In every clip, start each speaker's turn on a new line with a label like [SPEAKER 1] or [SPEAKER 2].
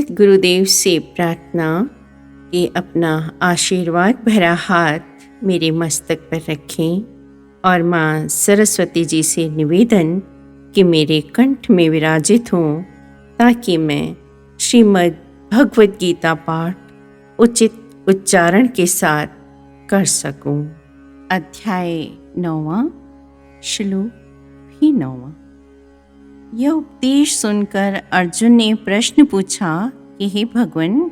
[SPEAKER 1] सद्गुरुदेव से प्रार्थना कि अपना आशीर्वाद भरा हाथ मेरे मस्तक पर रखें और माँ सरस्वती जी से निवेदन कि मेरे कंठ में विराजित हों ताकि मैं श्रीमद् भगवद गीता पाठ उचित उच्चारण के साथ कर सकूं। अध्याय 9, श्लोक भी 9। यह उपदेश सुनकर अर्जुन ने प्रश्न पूछा कि हे भगवान,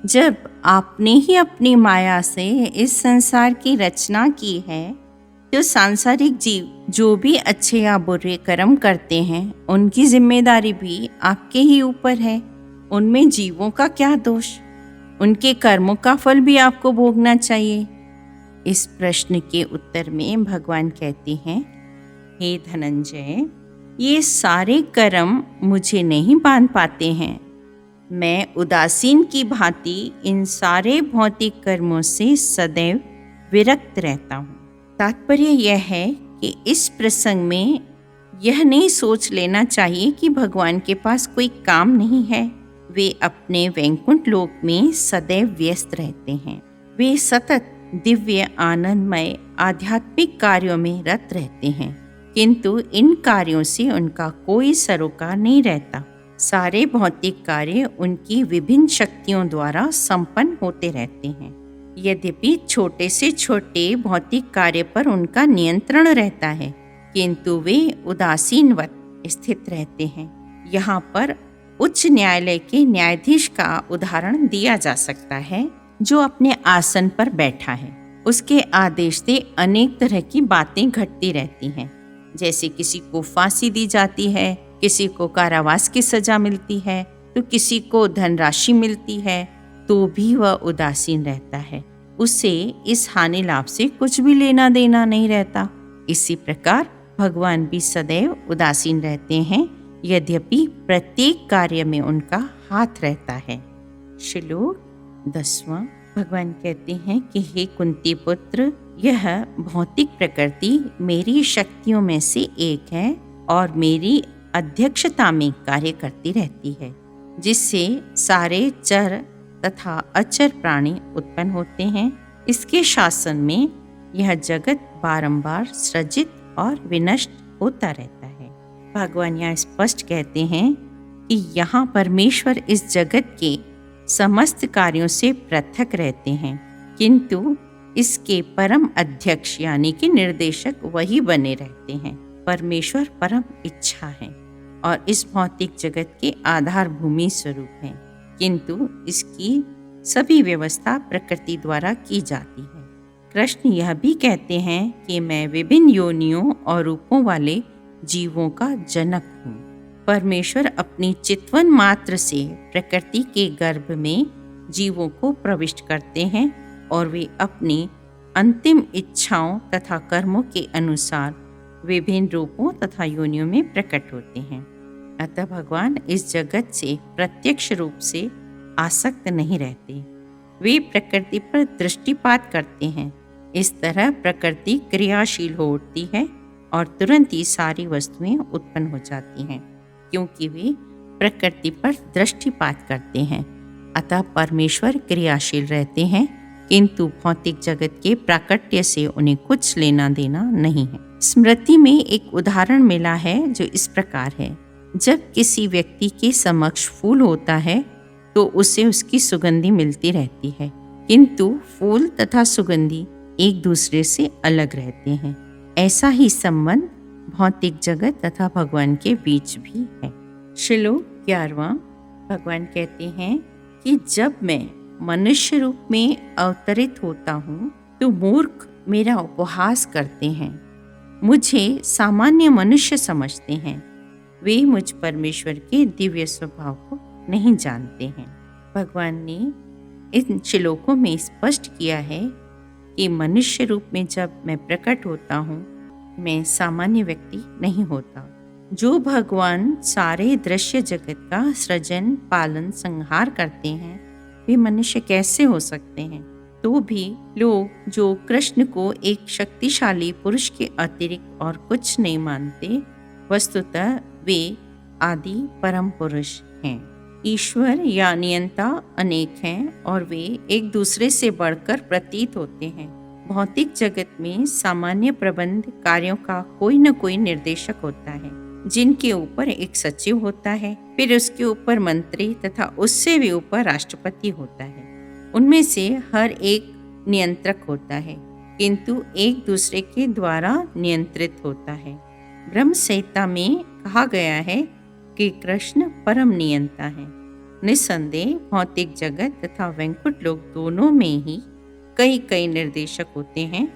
[SPEAKER 1] जब आपने ही अपनी माया से इस संसार की रचना की है तो सांसारिक जीव जो भी अच्छे या बुरे कर्म करते हैं उनकी जिम्मेदारी भी आपके ही ऊपर है। उनमें जीवों का क्या दोष? उनके कर्मों का फल भी आपको भोगना चाहिए। इस प्रश्न के उत्तर में भगवान कहते हैं, हे धनंजय, ये सारे कर्म मुझे नहीं बांध पाते हैं। मैं उदासीन की भांति इन सारे भौतिक कर्मों से सदैव विरक्त रहता हूँ। तात्पर्य यह है कि इस प्रसंग में यह नहीं सोच लेना चाहिए कि भगवान के पास कोई काम नहीं है। वे अपने वैकुंठ लोक में सदैव व्यस्त रहते हैं। वे सतत दिव्य आनंदमय आध्यात्मिक कार्यों में रत रहते हैं, किंतु इन कार्यों से उनका कोई सरोकार नहीं रहता। सारे भौतिक कार्य उनकी विभिन्न शक्तियों द्वारा संपन्न होते रहते हैं। यद्यपि छोटे से छोटे भौतिक कार्य पर उनका नियंत्रण रहता है, किंतु वे उदासीनवत स्थित रहते हैं। यहाँ पर उच्च न्यायालय के न्यायाधीश का उदाहरण दिया जा सकता है, जो अपने आसन पर बैठा है। उसके आदेश से अनेक तरह की बातें घटती रहती हैं। जैसे किसी को फांसी दी जाती है, किसी को कारावास की सजा मिलती है, तो किसी को धनराशि मिलती है, तो भी वह उदासीन रहता है। उसे इस हानि लाभ से कुछ भी लेना देना नहीं रहता। इसी प्रकार भगवान भी सदैव उदासीन रहते हैं, यद्यपि प्रत्येक कार्य में उनका हाथ रहता है। श्लोक 10। भगवान कहते हैं कि हे कुंती पुत्र, यह भौतिक प्रकृति मेरी शक्तियों में से एक है और मेरी अध्यक्षता में कार्य करती रहती है, जिससे सारे चर तथा अचर प्राणी उत्पन्न होते हैं। इसके शासन में यह जगत बारंबार सृजित और विनष्ट होता रहता है। भगवान यहाँ स्पष्ट कहते हैं कि यहाँ परमेश्वर इस जगत के समस्त कार्यों से पृथक रहते हैं, किंतु इसके परम अध्यक्ष यानी कि निर्देशक वही बने रहते हैं। परमेश्वर परम इच्छा है और इस भौतिक जगत के आधार भूमि स्वरूप है, किंतु इसकी सभी व्यवस्था प्रकृति द्वारा की जाती है। कृष्ण यह भी कहते हैं कि मैं विभिन्न योनियों और रूपों वाले जीवों का जनक हूँ। परमेश्वर अपनी चितवन मात्र से प्रकृति के गर्भ में जीवों को प्रविष्ट करते हैं और वे अपनी अंतिम इच्छाओं तथा कर्मों के अनुसार विभिन्न रूपों तथा योनियों में प्रकट होते हैं। अतः भगवान इस जगत से प्रत्यक्ष रूप से आसक्त नहीं रहते। वे प्रकृति पर दृष्टिपात करते हैं। इस तरह प्रकृति क्रियाशील हो उठती है और तुरंत ही सारी वस्तुएं उत्पन्न हो जाती हैं, क्योंकि वे प्रकृति पर दृष्टिपात करते हैं। अतः परमेश्वर क्रियाशील रहते हैं, किंतु भौतिक जगत के प्राकट्य से उन्हें कुछ लेना देना नहीं है। स्मृति में एक उदाहरण मिला है जो इस प्रकार है। जब किसी व्यक्ति के समक्ष फूल होता है तो उसे उसकी सुगंधी मिलती रहती है, किंतु फूल तथा सुगंधी एक दूसरे से अलग रहते हैं। ऐसा ही संबंध भौतिक जगत तथा भगवान के बीच भी है। श्लोक 11। भगवान कहते हैं कि जब मैं मनुष्य रूप में अवतरित होता हूँ तो मूर्ख मेरा उपहास करते हैं, मुझे सामान्य मनुष्य समझते हैं। वे मुझ परमेश्वर के दिव्य स्वभाव को नहीं जानते हैं। भगवान ने इन श्लोकों में स्पष्ट किया है कि मनुष्य रूप में जब मैं प्रकट होता हूँ, मैं सामान्य व्यक्ति नहीं होता। जो भगवान सारे दृश्य जगत का सृजन पालन संहार करते हैं, वे मनुष्य कैसे हो सकते हैं? तो भी लोग जो कृष्ण को एक शक्तिशाली पुरुष के अतिरिक्त और कुछ नहीं मानते, वस्तुतः वे आदि परम पुरुष हैं। ईश्वर या नियंता अनेक हैं और वे एक दूसरे से बढ़कर प्रतीत होते हैं। भौतिक जगत में सामान्य प्रबंध कार्यों का कोई न कोई निर्देशक होता है, जिनके ऊपर एक सचिव होता है, फिर उसके ऊपर मंत्री तथा उससे भी ऊपर राष्ट्रपति होता है। उनमें से हर एक नियंत्रक होता है, किंतु एक दूसरे के द्वारा नियंत्रित होता है। ब्रह्म संहिता में कहा गया है कि कृष्ण परम नियंता है। निस्संदेह भौतिक जगत तथा वैकुंठ लोक दोनों में ही कई कई निर्देशक होते हैं,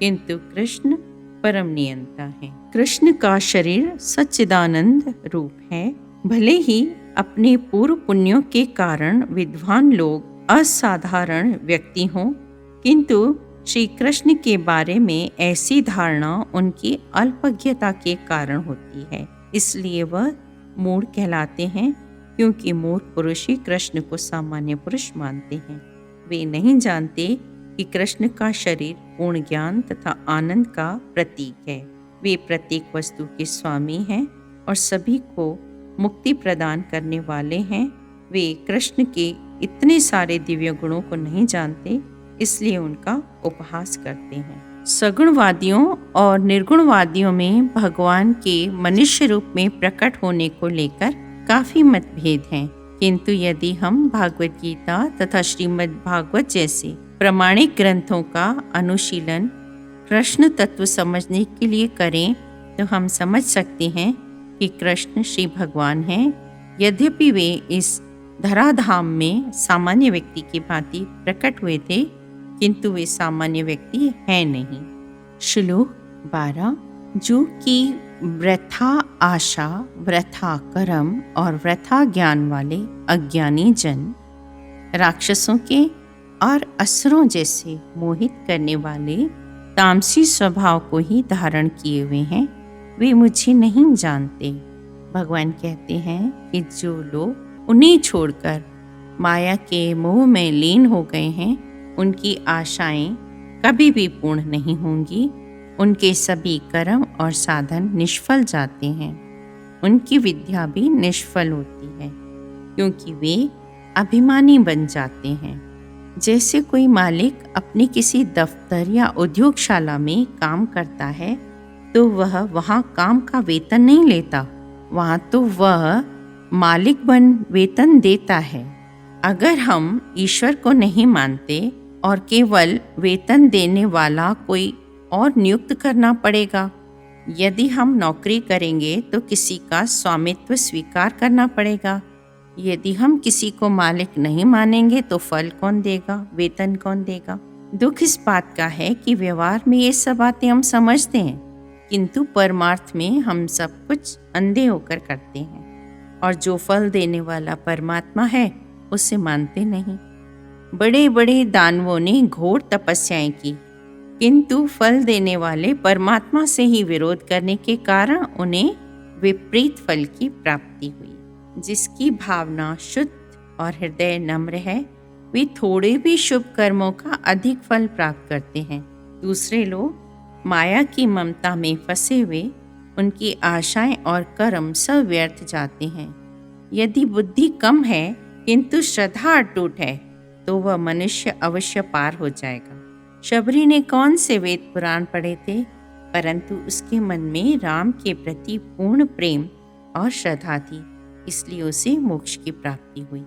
[SPEAKER 1] किंतु कृष्ण परम नियंता है। कृष्ण का शरीर सच्चिदानंद रूप है। भले ही अपने पूर्व पुण्यों के कारण विद्वान लोग असाधारण व्यक्ति हों, किंतु श्री कृष्ण के बारे में ऐसी धारणा उनकी अल्पज्ञता के कारण होती है। इसलिए वह मूढ़ कहलाते हैं, क्योंकि मूढ़ पुरुष ही कृष्ण को सामान्य पुरुष मानते हैं। वे नहीं जानते कि कृष्ण का शरीर पूर्ण ज्ञान तथा आनंद का प्रतीक है। वे प्रत्येक वस्तु के स्वामी हैं और सभी को मुक्ति प्रदान करने वाले हैं। वे कृष्ण के इतने सारे दिव्य गुणों को नहीं जानते, इसलिए उनका उपहास करते हैं। सगुणवादियों और निर्गुणवादियों में भगवान के मनुष्य रूप में प्रकट होने को लेकर काफी मतभेद हैं, किंतु यदि हम भागवत गीता तथा श्रीमद् भागवत जैसे प्रामाणिक ग्रंथों का अनुशीलन कृष्ण तत्व समझने के लिए करें, तो हम समझ सकते हैं कि कृष्ण श्री भगवान हैं। यद्यपि वे इस धराधाम में सामान्य व्यक्ति की भांति प्रकट हुए थे, किंतु वे सामान्य व्यक्ति हैं नहीं। श्लोक 12। जो कि वृथा आशा, वृथा कर्म और वृथा ज्ञान वाले अज्ञानी जन राक्षसों के और असुरों जैसे मोहित करने वाले तामसी स्वभाव को ही धारण किए हुए हैं, वे मुझे नहीं जानते। भगवान कहते हैं कि जो लोग उन्हें छोड़कर माया के मोह में लीन हो गए हैं, उनकी आशाएं कभी भी पूर्ण नहीं होंगी। उनके सभी कर्म और साधन निष्फल जाते हैं। उनकी विद्या भी निष्फल होती है, क्योंकि वे अभिमानी बन जाते हैं। जैसे कोई मालिक अपने किसी दफ्तर या उद्योगशाला में काम करता है, तो वह वहाँ काम का वेतन नहीं लेता, वहाँ तो वह मालिक बन वेतन देता है। अगर हम ईश्वर को नहीं मानते और केवल वेतन देने वाला कोई और नियुक्त करना पड़ेगा। यदि हम नौकरी करेंगे तो किसी का स्वामित्व स्वीकार करना पड़ेगा। यदि हम किसी को मालिक नहीं मानेंगे तो फल कौन देगा, वेतन कौन देगा। दुख इस बात का है कि व्यवहार में ये सब बातें हम समझते हैं, किंतु परमार्थ में हम सब कुछ अंधे होकर करते हैं, और जो फल देने वाला परमात्मा है उसे मानते नहीं। बड़े बड़े दानवों ने घोर तपस्याएं की, किंतु फल देने वाले परमात्मा से ही विरोध करने के कारण उन्हें विपरीत फल की प्राप्ति हुई। जिसकी भावना शुद्ध और हृदय नम्र है, वे थोड़े भी शुभ कर्मों का अधिक फल प्राप्त करते हैं। दूसरे लोग माया की ममता में फंसे हुए, उनकी आशाएं और कर्म सब व्यर्थ जाते हैं। यदि बुद्धि कम है किंतु श्रद्धा अटूट है, तो वह मनुष्य अवश्य पार हो जाएगा। शबरी ने कौन से वेद पुराण पढ़े थे, परंतु उसके मन में राम के प्रति पूर्ण प्रेम और श्रद्धा थी, इसलिए उसे मोक्ष की प्राप्ति हुई।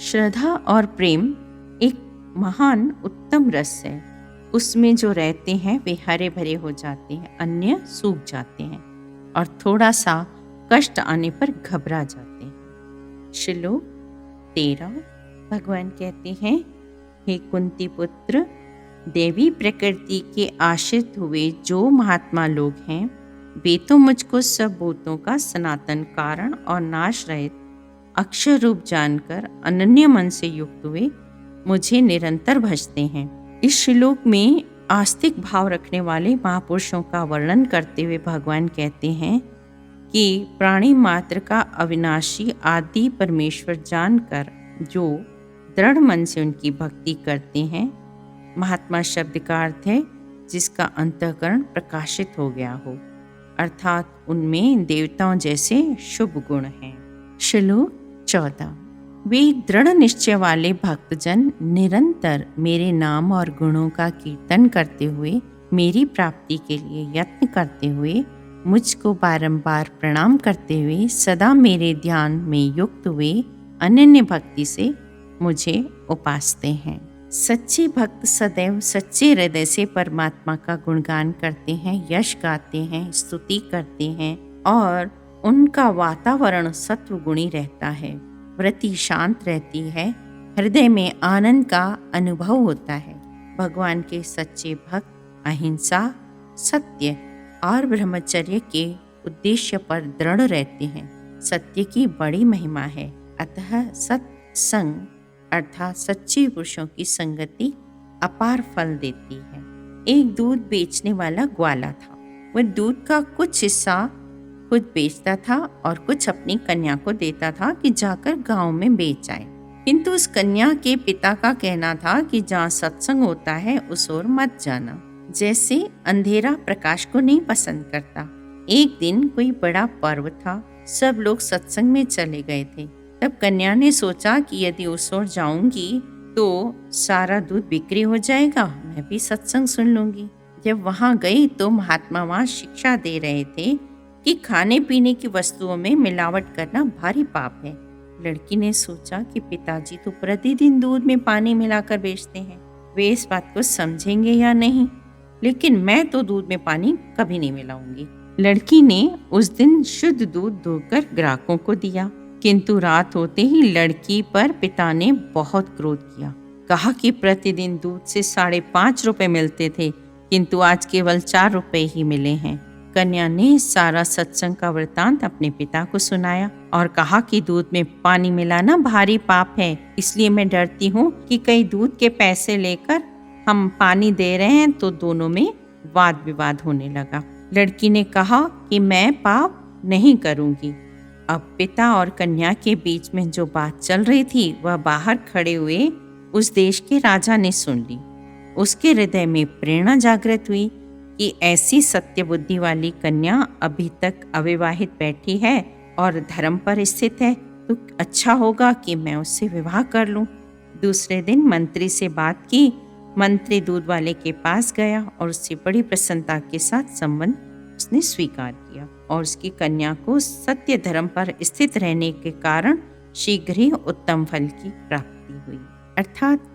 [SPEAKER 1] श्रद्धा और प्रेम एक महान उत्तम रस है। उसमें जो रहते हैं वे हरे भरे हो जाते हैं, अन्य सूख जाते हैं और थोड़ा सा कष्ट आने पर घबरा जाते हैं। श्लोक 13। भगवान कहते हैं, हे कुंती पुत्र, देवी प्रकृति के आश्रित हुए जो महात्मा लोग हैं, वे तो मुझको सब भूतों का सनातन कारण और नाश रहित अक्षर रूप जानकर अनन्य मन से युक्त हुए मुझे निरंतर भजते हैं। इस श्लोक में आस्तिक भाव रखने वाले महापुरुषों का वर्णन करते हुए भगवान कहते हैं कि प्राणी मात्र का अविनाशी आदि परमेश्वर जानकर जो दृढ़ मन से उनकी भक्ति करते हैं, महात्मा शब्द का अर्थ है जिसका अंतःकरण प्रकाशित हो गया हो, अर्थात उनमें देवताओं जैसे शुभ गुण हैं। श्लोक 14। वे दृढ़ निश्चय वाले भक्तजन निरंतर मेरे नाम और गुणों का कीर्तन करते हुए मेरी प्राप्ति के लिए यत्न करते हुए मुझको बारंबार प्रणाम करते हुए सदा मेरे ध्यान में युक्त हुए अनन्य भक्ति से मुझे उपासते हैं। सच्चे भक्त सदैव सच्चे हृदय से परमात्मा का गुणगान करते हैं, यश गाते हैं, स्तुति करते हैं और उनका वातावरण सत्वगुणी रहता है। वृत्ति शांत रहती है, हृदय में आनंद का अनुभव होता है। भगवान के सच्चे भक्त अहिंसा, सत्य और ब्रह्मचर्य के उद्देश्य पर दृढ़ रहते हैं। सत्य की बड़ी महिमा है, अतः सत्संग अर्थात सच्चे पुरुषों की संगति अपार फल देती है। एक दूध बेचने वाला ग्वाला था। वह दूध का कुछ हिस्सा खुद बेचता था और कुछ अपनी कन्या को देता था कि जाकर गांव में बेच आए। किंतु उस कन्या के पिता का कहना था कि जहाँ सत्संग होता है उस ओर मत जाना, जैसे अंधेरा प्रकाश को नहीं पसंद करता। एक दिन कोई बड़ा पर्व था, सब लोग सत्संग में चले गए थे। तब कन्या ने सोचा कि यदि उस ओर जाऊंगी तो सारा दूध बिक्री हो जाएगा, मैं भी सत्संग सुन लूंगी। जब वहां गई तो महात्मा वहां शिक्षा दे रहे थे कि खाने पीने की वस्तुओं में मिलावट करना भारी पाप है। लड़की ने सोचा कि पिताजी तो प्रतिदिन दूध में पानी मिलाकर बेचते हैं, वे इस बात को समझेंगे या नहीं, लेकिन मैं तो दूध में पानी कभी नहीं मिलाऊंगी। लड़की ने उस दिन शुद्ध दूध धोकर ग्राहकों को दिया, किंतु रात होते ही लड़की पर पिता ने बहुत क्रोध किया। कहा कि प्रतिदिन दूध से 5.5 रुपए मिलते थे, किंतु आज केवल 4 रुपए ही मिले हैं। कन्या ने सारा सत्संग का वृतांत अपने पिता को सुनाया और कहा कि दूध में पानी मिलाना भारी पाप है, इसलिए मैं डरती हूँ कि कई दूध के पैसे लेकर हम पानी दे रहे हैं तो दोनों में वाद विवाद होने लगा। लड़की ने कहा कि मैं पाप नहीं करूंगी। अब पिता और कन्या के बीच में जो बात चल रही थी वह बाहर खड़े हुए उस देश के राजा ने सुन ली। उसके हृदय में प्रेरणा जागृत हुई कि ऐसी सत्य बुद्धि वाली कन्या अभी तक अविवाहित बैठी है और धर्म पर स्थित है, तो अच्छा होगा कि मैं उससे विवाह कर लूं। दूसरे दिन मंत्री से बात की। मंत्री दूध वाले के पास गया और उससे बड़ी प्रसन्नता के साथ संबंध उसने स्वीकार किया और उसकी कन्या को सत्य धर्म पर स्थित रहने के कारण शीघ्र ही उत्तम फल की प्राप्ति हुई। अर्थात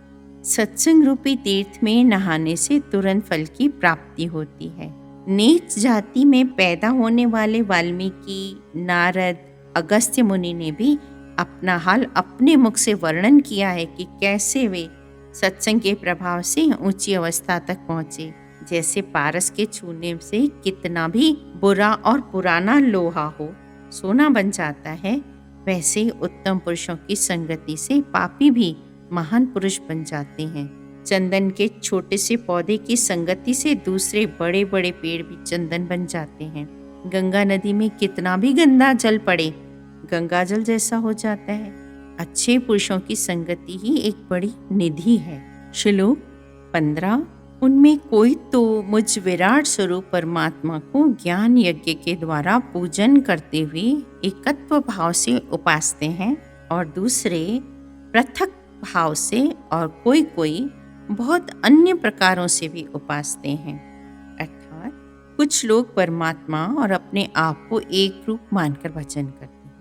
[SPEAKER 1] सत्संग रूपी तीर्थ में नहाने से तुरंत फल की प्राप्ति होती है। नीच जाति में पैदा होने वाले वाल्मीकि, नारद, अगस्त्य मुनि ने भी अपना हाल अपने मुख से वर्णन किया है कि कैसे वे सत्संग के प्रभाव से ऊंची अवस्था तक पहुंचे। जैसे पारस के छूने से कितना भी बुरा और पुराना लोहा हो सोना बन जाता है, वैसे ही उत्तम पुरुषों की संगति से पापी भी महान पुरुष बन जाते हैं। चंदन के छोटे से पौधे की संगति से दूसरे बड़े बड़े पेड़ भी चंदन बन जाते हैं। गंगा नदी में कितना भी गंदा जल पड़े, गंगा जल जैसा हो जाता है। अच्छे पुरुषों की संगति ही एक बड़ी निधि है। श्लोक 15। उनमें कोई तो मुझ विराट स्वरूप परमात्मा को ज्ञान यज्ञ के द्वारा पूजन करते हुए एकत्व भाव से उपासते हैं और दूसरे पृथक भाव से और कोई कोई बहुत अन्य प्रकारों से भी उपासते हैं। अर्थात कुछ लोग परमात्मा और अपने आप को एक रूप मानकर भजन करते हैं,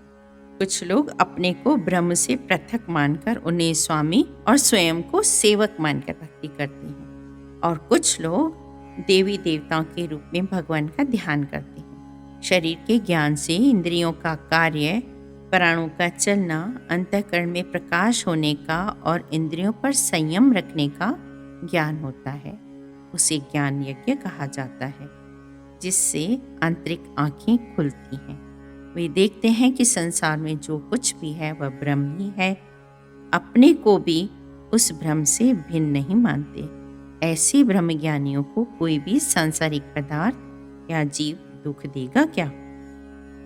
[SPEAKER 1] कुछ लोग अपने को ब्रह्म से पृथक मानकर उन्हें स्वामी और स्वयं को सेवक मानकर भक्ति करते हैं, और कुछ लोग देवी देवताओं के रूप में भगवान का ध्यान करते हैं। शरीर के ज्ञान से इंद्रियों का कार्य, प्राणों का चलना, अंतःकरण में प्रकाश होने का और इंद्रियों पर संयम रखने का ज्ञान होता है। उसे ज्ञान यज्ञ कहा जाता है, जिससे आंतरिक आंखें खुलती हैं। वे देखते हैं कि संसार में जो कुछ भी है वह ब्रह्म ही है, अपने को भी उस ब्रह्म से भिन्न नहीं मानते। ऐसे ब्रह्मज्ञानियों को कोई भी सांसारिक पदार्थ या जीव दुख देगा क्या?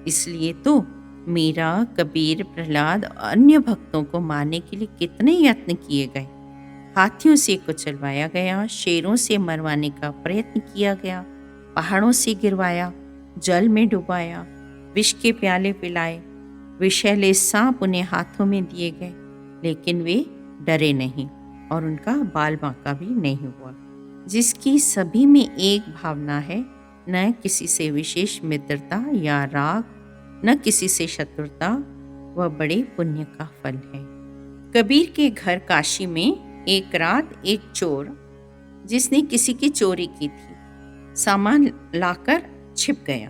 [SPEAKER 1] इसलिए तो मीरा, कबीर, प्रहलाद और अन्य भक्तों को मारने के लिए कितने यत्न किए गए। हाथियों से कुचलवाया गया, शेरों से मरवाने का प्रयत्न किया गया, पहाड़ों से गिरवाया, जल में डुबाया, विष के प्याले पिलाए, विषैले सांप उन्हें हाथों में दिए गए, लेकिन वे डरे नहीं और उनका बाल बांका भी नहीं हुआ। जिसकी सभी में एक भावना है, न किसी से विशेष मित्रता या राग, न किसी से शत्रुता, वह बड़े पुण्य का फल है। कबीर के घर काशी में एक रात एक चोर, जिसने किसी की चोरी की थी, सामान लाकर छिप गया,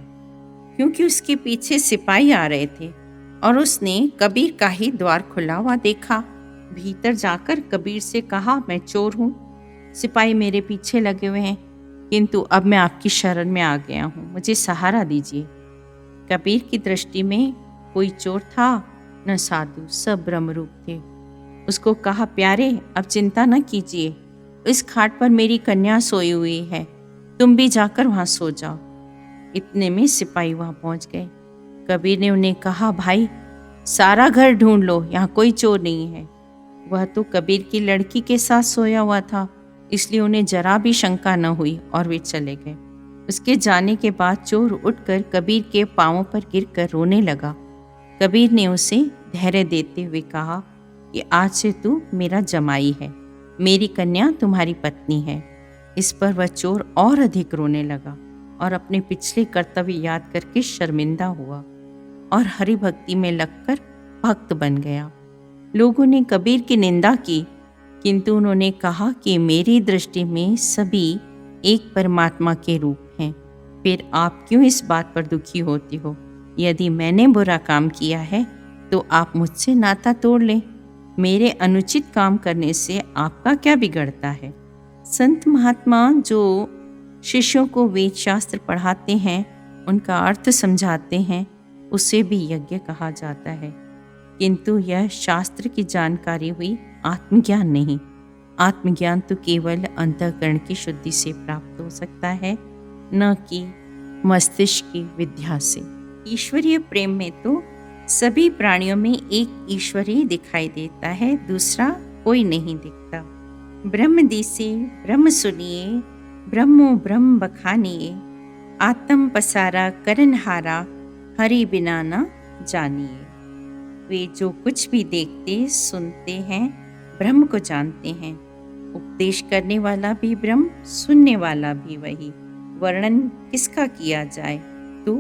[SPEAKER 1] क्योंकि उसके पीछे सिपाही आ रहे थे और उसने कबीर का ही द्वार खुला हुआ देखा। भीतर जाकर कबीर से कहा, मैं चोर हूँ, सिपाही मेरे पीछे लगे हुए हैं, किंतु अब मैं आपकी शरण में आ गया हूँ, मुझे सहारा दीजिए। कबीर की दृष्टि में कोई चोर था न साधु, सब ब्रह्मरूप थे। उसको कहा, प्यारे अब चिंता न कीजिए, इस खाट पर मेरी कन्या सोई हुई है, तुम भी जाकर वहां सो जाओ। इतने में सिपाही वहां पहुंच गए। कबीर ने उन्हें कहा, भाई सारा घर ढूंढ लो, यहाँ कोई चोर नहीं है। वह तो कबीर की लड़की के साथ सोया हुआ था, इसलिए उन्हें जरा भी शंका न हुई और वे चले गए। उसके जाने के बाद चोर उठकर कबीर के पांवों पर गिरकर रोने लगा। कबीर ने उसे धैर्य देते हुए कहा कि आज से तू मेरा जमाई है, मेरी कन्या तुम्हारी पत्नी है। इस पर वह चोर और अधिक रोने लगा और अपने पिछले कर्तव्य याद करके शर्मिंदा हुआ और हरि भक्ति में लगकर भक्त बन गया। लोगों ने कबीर की निंदा की, किंतु उन्होंने कहा कि मेरी दृष्टि में सभी एक परमात्मा के रूप हैं। फिर आप क्यों इस बात पर दुखी होती हो? यदि मैंने बुरा काम किया है तो आप मुझसे नाता तोड़ लें। मेरे अनुचित काम करने से आपका क्या बिगड़ता है? संत महात्मा जो शिष्यों को वेद शास्त्र पढ़ाते हैं, उनका अर्थ समझाते हैं, उसे भी यज्ञ कहा जाता है। किंतु यह शास्त्र की जानकारी हुई, आत्मज्ञान नहीं। आत्मज्ञान तो केवल अंतःकरण की शुद्धि से प्राप्त हो सकता है, न कि मस्तिष्क की विद्या से। ईश्वरीय प्रेम में तो सभी प्राणियों में एक ईश्वर ही दिखाई देता है, दूसरा कोई नहीं दिखता। ब्रह्म दिसे ब्रह्म सुनिए, ब्रह्मो ब्रह्म बखानिए, आत्म पसारा करनहारा, हरि बिना न जानिए। वे जो कुछ भी देखते सुनते हैं, ब्रह्म को जानते हैं। उपदेश करने वाला भी ब्रह्म, सुनने वाला भी वही। वर्णन किसका किया जाए? तो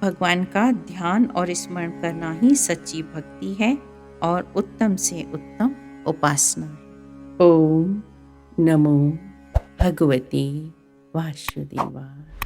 [SPEAKER 1] भगवान का ध्यान और स्मरण करना ही सच्ची भक्ति है और उत्तम से उत्तम उपासना है। ओम नमो भगवते वासुदेवाय।